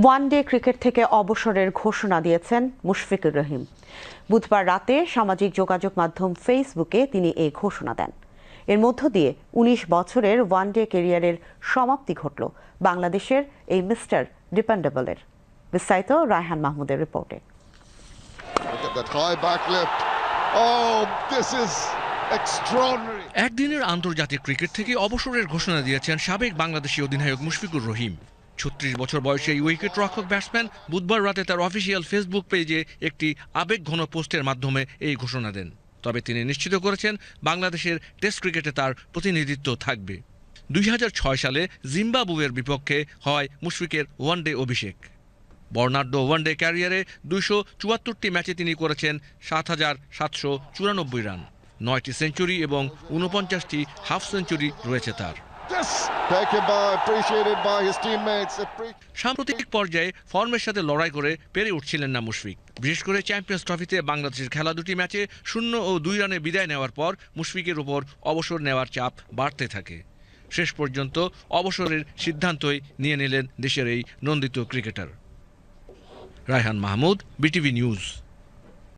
One day cricket থেকে অবসরের ঘোষণা দিয়েছেন মুশফিকুর রহিম। বুধবার রাতে সামাজিক যোগাযোগ মাধ্যম ফেসবুকে তিনি এই ঘোষণা দেন। এর মধ্য দিয়ে ১৯ বছরের ওয়ানডে ক্যারিয়ারের সমাপ্তি ঘটল বাংলাদেশের এই মিস্টার ডিপেন্ডেবলের। বিস্তারিত রায়হান মাহমুদের রিপোর্টে। একদিনের আন্তর্জাতিক ক্রিকেট থেকে অবসরের ঘোষণা দিয়েছেন সাবেক বাংলাদেশি অধিনায়ক মুশফিকুর রহিম। ৩৬ বছর বয়সে এই উইকেট রক্ষক ব্যাটসম্যান বুধবার রাতে তার অফিসিয়াল ফেসবুক পেজে একটি আবেগঘন পোস্টের মাধ্যমে এই ঘোষণা দেন। তবে তিনি নিশ্চিত করেছেন বাংলাদেশের টেস্ট ক্রিকেটে তার প্রতিনিধিত্ব থাকবে। ২০০৬ সালে জিম্বাবুয়ের বিপক্ষে হয় মুশফিকের ওয়ানডে অভিষেক। বর্ণাঢ্য ওয়ানডে ক্যারিয়ারে ২৭৪টি ম্যাচে তিনি করেছেন ৭,৭৯৪ রান, ৯টি সেঞ্চুরি এবং ৪৯টি হাফ সেঞ্চুরি রয়েছে তার। সাম্প্রতিক পর্যায়ে ফর্মের সাথে লড়াই করে পেরে উঠছিলেন না মুশফিক। বিশেষ করে চ্যাম্পিয়ন্স ট্রফিতে বাংলাদেশের খেলা দুটি ম্যাচে ০ ও ২ রানে বিদায় নেওয়ার পর মুশফিকের উপর অবসর নেওয়ার চাপ বাড়তে থাকে। শেষ পর্যন্ত অবসরের সিদ্ধান্তই নিয়ে নিলেন দেশের এই নন্দিত cricketer. Raihan Mahmud, BTV news.